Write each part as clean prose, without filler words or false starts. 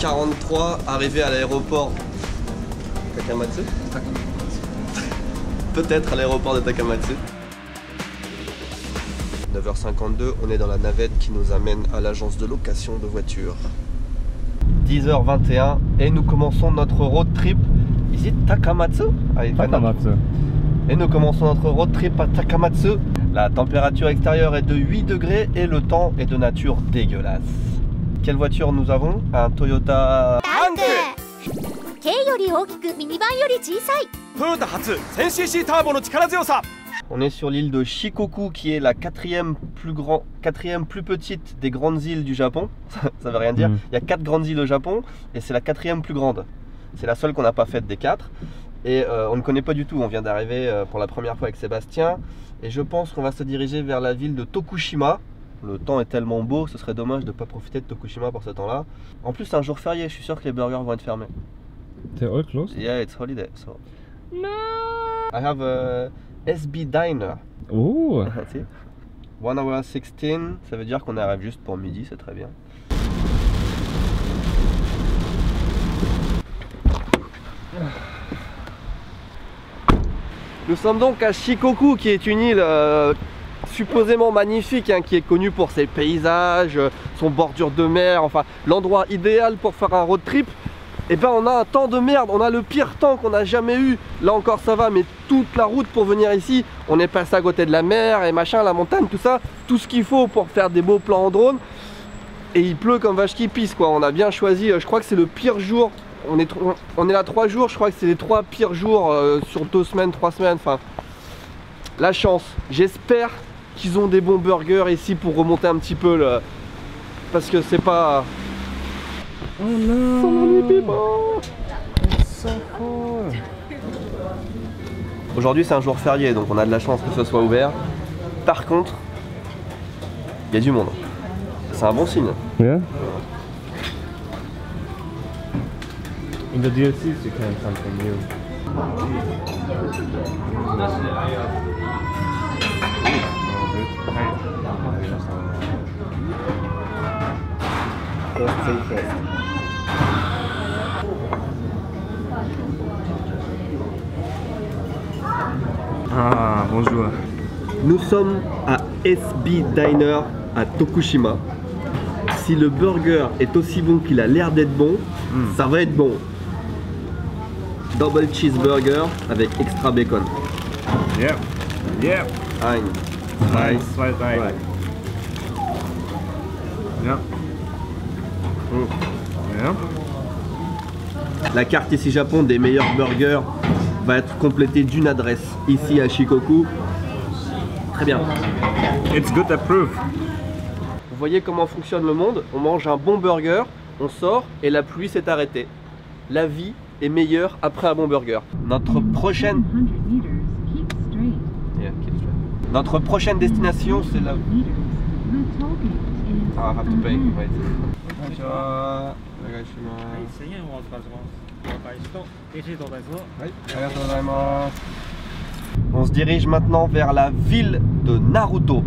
9h43, arrivé à l'aéroport Takamatsu. Peut-être à l'aéroport de Takamatsu. 9h52, on est dans la navette qui nous amène à l'agence de location de voitures. 10h21 et nous commençons notre road trip ici Takamatsu. Takamatsu. Et nous commençons notre road trip à Takamatsu. La température extérieure est de 8 degrés et le temps est de nature dégueulasse. Quelle voiture nous avons? Un Toyota Tundra. On est sur l'île de Shikoku qui est la quatrième plus petite des grandes îles du Japon. Ça veut rien dire. Il y a 4 grandes îles au Japon et c'est la quatrième plus grande. C'est la seule qu'on n'a pas faite des 4. Et on ne connaît pas du tout. On vient d'arriver pour la première fois avec Sébastien. Et je pense qu'on va se diriger vers la ville de Tokushima. Le temps est tellement beau, ce serait dommage de ne pas profiter de Tokushima pour ce temps-là. En plus, c'est un jour férié. Je suis sûr que les burgers vont être fermés. They're all closed? Yeah, it's holiday. So. No! I have a SB Diner. Oh! 1h16, ça veut dire qu'on arrive juste pour midi, c'est très bien. Nous sommes donc à Shikoku, qui est une île supposément magnifique, hein, qui est connue pour ses paysages, son bordure de mer, enfin l'endroit idéal pour faire un road trip. Et ben on a un temps de merde, on a le pire temps qu'on a jamais eu. Là encore ça va, mais toute la route pour venir ici, on est passé à côté de la mer et machin, la montagne, tout ça, tout ce qu'il faut pour faire des beaux plans en drone. Et il pleut comme vache qui pisse quoi. On a bien choisi, je crois que c'est le pire jour. On est là 3 jours, je crois que c'est les 3 pires jours sur 2 semaines, 3 semaines, enfin. La chance. J'espère qu'ils ont des bons burgers ici pour remonter un petit peu le... Parce que c'est pas... Oh non! Aujourd'hui c'est un jour férié, donc on a de la chance que ce soit ouvert. Par contre, il y a du monde. C'est un bon signe. Yeah? In the DLCs you can something new. Ah, bonjour. Nous sommes à SB Diner à Tokushima. Si le burger est aussi bon qu'il a l'air d'être bon, ça va être bon. Double cheeseburger avec extra bacon. Yeah. Yeah. Nice. Right. Yeah. Yeah. La carte ici Japon des meilleurs burgers va être complétée d'une adresse ici à Shikoku. Très bien. It's good approved. Vous voyez comment fonctionne le monde? On mange un bon burger, on sort et la pluie s'est arrêtée. La vie est meilleure après un bon burger. Notre prochaine destination c'est la... Ah, I have to pay. Wait. On se dirige maintenant vers la ville de Naruto.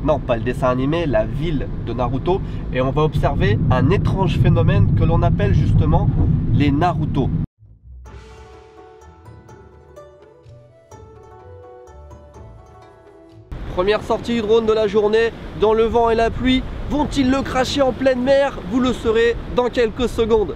Non, pas le dessin animé, la ville de Naruto. Et on va observer un étrange phénomène que l'on appelle justement les Naruto. Première sortie du drone de la journée, dans le vent et la pluie. Vont-ils le cracher en pleine mer? Vous le saurez dans quelques secondes.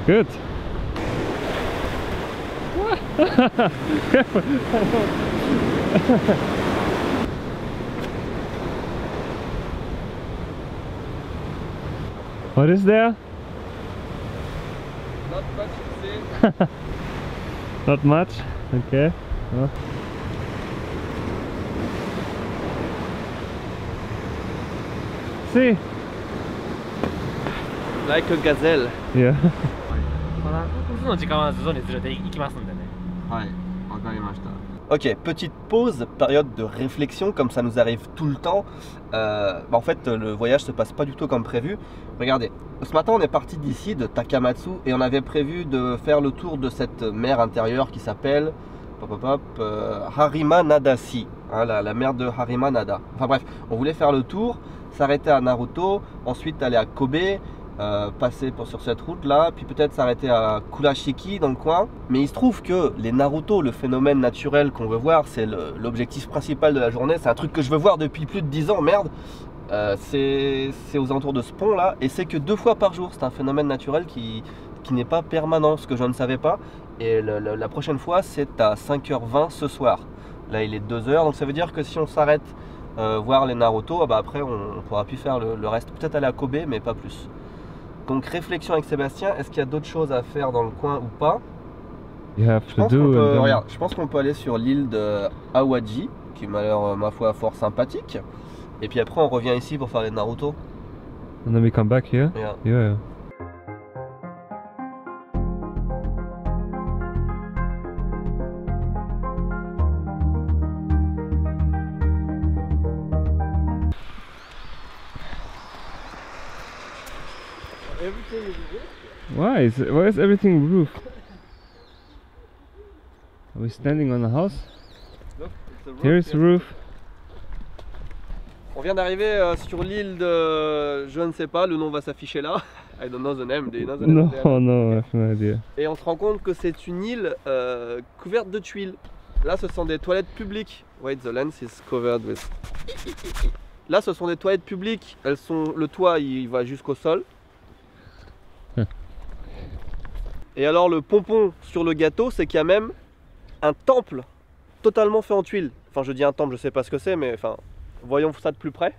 Good. What is there? Not much to see. Not much? Okay. Oh. See? Like a gazelle. Yeah. その時間は徐々にずれていきますんでね。Ouais, ok, petite pause, période de réflexion, comme ça nous arrive tout le temps. En fait, le voyage se passe pas du tout comme prévu. Regardez, ce matin on est parti d'ici, de Takamatsu, et on avait prévu de faire le tour de cette mer intérieure qui s'appelle Harima Nadashi, hein, la mer de Harima Nada. Enfin bref, on voulait faire le tour, s'arrêter à Naruto, ensuite aller à Kobe, passer sur cette route là, puis peut-être s'arrêter à Kurashiki dans le coin. Mais il se trouve que les Naruto, le phénomène naturel qu'on veut voir, c'est l'objectif principal de la journée, c'est un truc que je veux voir depuis plus de 10 ans, merde. C'est aux alentours de ce pont là, et c'est que 2 fois par jour, c'est un phénomène naturel qui n'est pas permanent, ce que je ne savais pas. Et la prochaine fois c'est à 5h20 ce soir. Là il est 2h, donc ça veut dire que si on s'arrête voir les Naruto, bah après on pourra plus faire le reste, peut-être aller à Kobe mais pas plus. Donc réflexion avec Sébastien, est-ce qu'il y a d'autres choses à faire dans le coin ou pas? Je pense qu'on peut aller sur l'île de Awaji, qui m'a l'air ma foi fort sympathique. Et puis après on revient ici pour faire les Naruto. And then we come back here? Yeah. Yeah. Everything is roofed. Why is everything roofed? Are we standing on a house? Look, it's a roof. Here is roof. On vient d'arriver sur l'île de... je ne sais pas, le nom va s'afficher là. I don't know the name, do you know the name? No, I have no idea. Et on se rend compte que c'est une île couverte de tuiles. Là ce sont des toilettes publiques. Wait, the lens is covered with... Là ce sont des toilettes publiques. Elles sont... Le toit il va jusqu'au sol. Et alors le pompon sur le gâteau, c'est qu'il y a même un temple totalement fait en tuiles. Enfin je dis un temple, je sais pas ce que c'est, mais enfin... Voyons ça de plus près.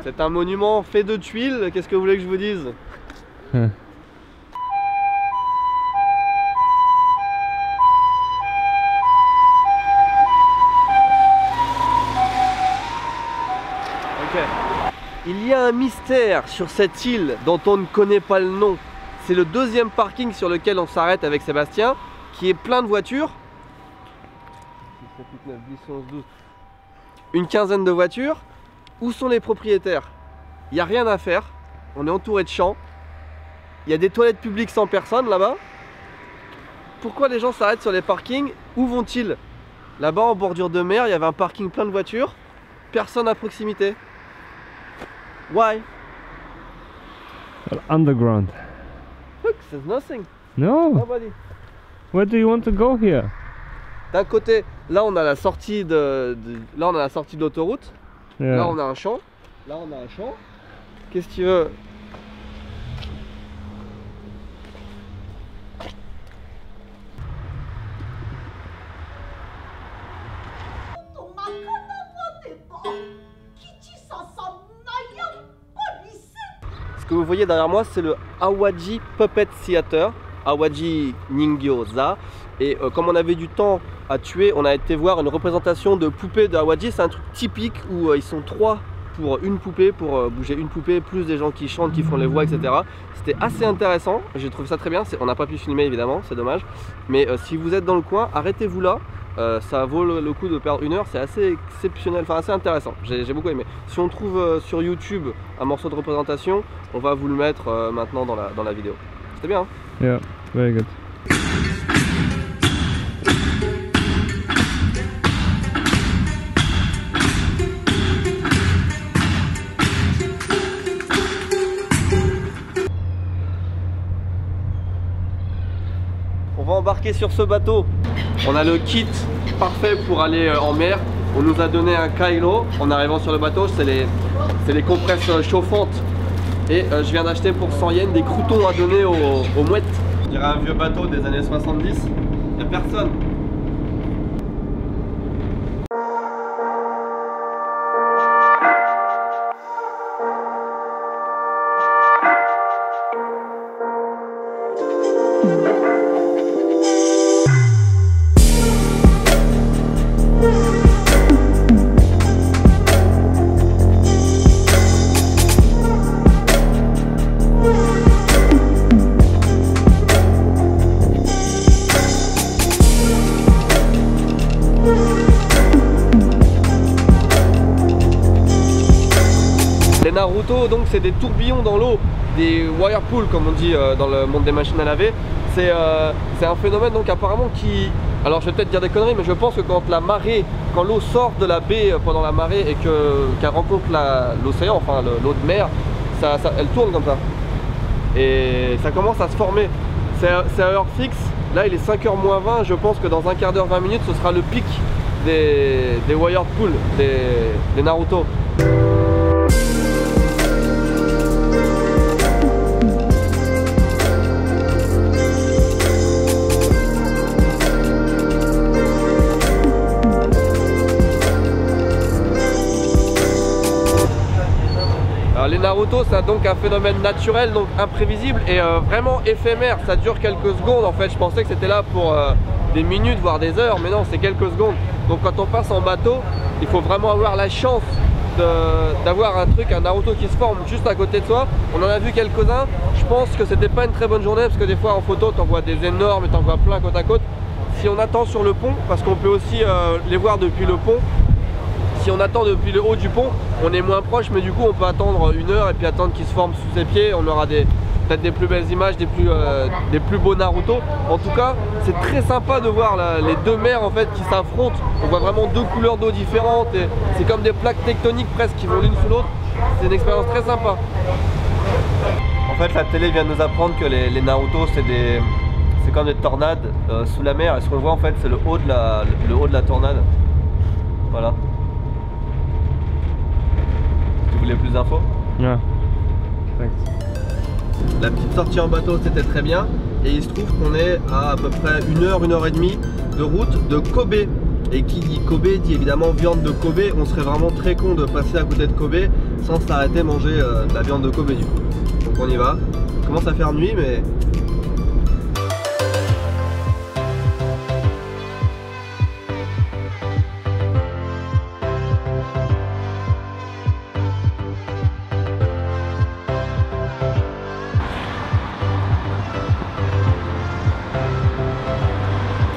C'est un monument fait de tuiles, qu'est-ce que vous voulez que je vous dise? Ok. Il y a un mystère sur cette île dont on ne connaît pas le nom. C'est le deuxième parking sur lequel on s'arrête avec Sébastien, qui est plein de voitures. 6, 7, 8, 9, 10, 11, 12. Une quinzaine de voitures. Où sont les propriétaires? Il n'y a rien à faire. On est entouré de champs. Il y a des toilettes publiques sans personne là-bas. Pourquoi les gens s'arrêtent sur les parkings? Où vont-ils? Là-bas en bordure de mer, il y avait un parking plein de voitures. Personne à proximité. Why? Well, underground. Look, there's nothing. No. Nobody. Where do you want to go here? D'un côté, là on a la sortie de là on a la sortie de l'autoroute. Yeah. Là on a un champ. Là on a un champ. Qu'est-ce que tu veux? Ce que vous voyez derrière moi, c'est le Awaji Puppet Theater, Awaji Ningyoza. Et comme on avait du temps à tuer, on a été voir une représentation de poupées de Awaji. C'est un truc typique où ils sont 3 pour une poupée, pour bouger une poupée, plus des gens qui chantent, qui font les voix, etc. C'était assez intéressant, j'ai trouvé ça très bien. On n'a pas pu filmer évidemment, c'est dommage. Mais si vous êtes dans le coin, arrêtez-vous là. Ça vaut le coup de perdre 1 heure, c'est assez exceptionnel, enfin assez intéressant, j'ai beaucoup aimé. Si on trouve sur YouTube un morceau de représentation, on va vous le mettre maintenant dans la vidéo. C'était bien hein? Yeah, very good. On va embarquer sur ce bateau. On a le kit parfait pour aller en mer. On nous a donné un kailo en arrivant sur le bateau. C'est les compresses chauffantes. Et je viens d'acheter pour 100 yens des croutons à donner aux mouettes. Je dirais un vieux bateau des années 70. Il n'y a personne. Naruto, donc c'est des tourbillons dans l'eau, des whirlpools comme on dit dans le monde des machines à laver. C'est un phénomène donc apparemment qui... Alors je vais peut-être dire des conneries, mais je pense que quand l'eau sort de la baie pendant la marée et qu'elle rencontre l'océan, enfin l'eau de mer, elle tourne comme ça. Et ça commence à se former. C'est à heure fixe, là il est 5h moins 20, je pense que dans un quart d'heure, 20 minutes, ce sera le pic des whirlpools, des Naruto. Les Naruto, c'est donc un phénomène naturel, donc imprévisible et vraiment éphémère. Ça dure quelques secondes. En fait, je pensais que c'était là pour des minutes, voire des heures, mais non, c'est quelques secondes. Donc quand on passe en bateau, il faut vraiment avoir la chance d'avoir un Naruto qui se forme juste à côté de soi. On en a vu quelques-uns. Je pense que c'était pas une très bonne journée parce que des fois en photo, t'en vois des énormes et t'en vois plein côte à côte. Si on attend sur le pont, parce qu'on peut aussi les voir depuis le pont. Si on attend depuis le haut du pont, on est moins proche, mais du coup on peut attendre 1 heure et puis attendre qu'il se forme sous ses pieds. On aura peut-être des plus belles images, des plus beaux Naruto. En tout cas, c'est très sympa de voir les deux mers en fait qui s'affrontent. On voit vraiment deux couleurs d'eau différentes et c'est comme des plaques tectoniques presque qui vont l'une sous l'autre. C'est une expérience très sympa. En fait, la télé vient de nous apprendre que les Naruto c'est comme des tornades sous la mer. Et ce qu'on voit en fait, c'est le haut de la tornade. Voilà. Vous voulez plus d'infos? Yeah. Thanks. La petite sortie en bateau c'était très bien et il se trouve qu'on est à peu près 1 heure, 1 heure et demie de route de Kobe. Et qui dit Kobe dit évidemment viande de Kobe. On serait vraiment très con de passer à côté de Kobe sans s'arrêter manger de la viande de Kobe du coup. Donc on y va. Il commence à faire nuit mais...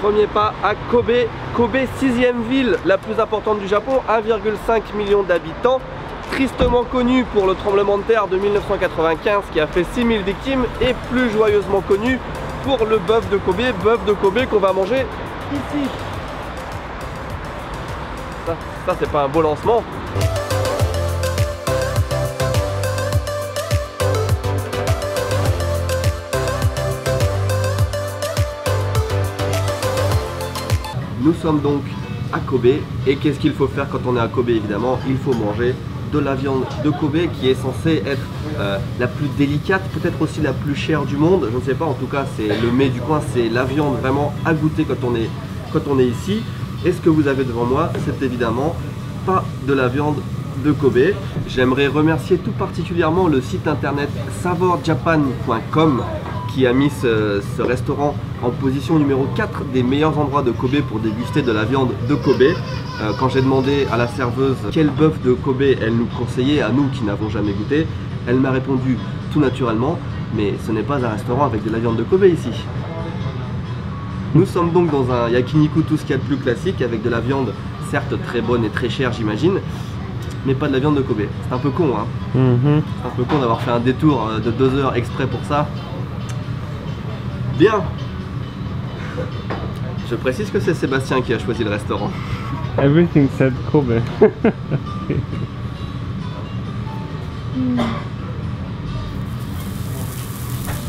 Premier pas à Kobe. Kobe, 6e ville la plus importante du Japon, 1,5 million d'habitants, tristement connu pour le tremblement de terre de 1995 qui a fait 6000 victimes et plus joyeusement connu pour le bœuf de Kobe qu'on va manger ici. Ça c'est pas un beau lancement. Nous sommes donc à Kobe et qu'est-ce qu'il faut faire quand on est à Kobe évidemment? Il faut manger de la viande de Kobe qui est censée être la plus délicate, peut-être aussi la plus chère du monde, je ne sais pas, en tout cas c'est le mets du coin, c'est la viande vraiment à goûter quand on est ici. Et ce que vous avez devant moi, c'est évidemment pas de la viande de Kobe. J'aimerais remercier tout particulièrement le site internet savorjapan.com qui a mis ce restaurant en position numéro 4 des meilleurs endroits de Kobe pour déguster de la viande de Kobe. Quand j'ai demandé à la serveuse quel bœuf de Kobe elle nous conseillait, à nous qui n'avons jamais goûté, elle m'a répondu tout naturellement, mais ce n'est pas un restaurant avec de la viande de Kobe ici. Nous sommes donc dans un yakiniku tout ce qu'il y a de plus classique avec de la viande certes très bonne et très chère j'imagine, mais pas de la viande de Kobe. C'est un peu con hein. C'est un peu con d'avoir fait un détour de 2 heures exprès pour ça. Bien. Je précise que c'est Sébastien qui a choisi le restaurant. Everything said Kobe.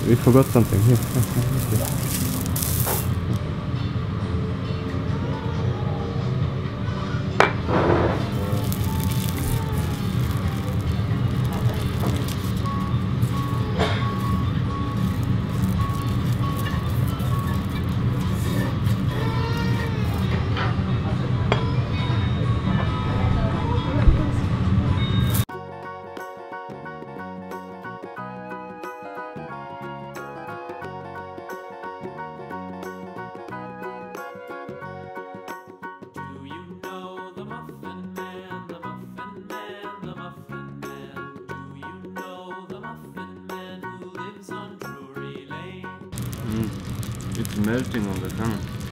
We forgot something here. It's melting on the tongue.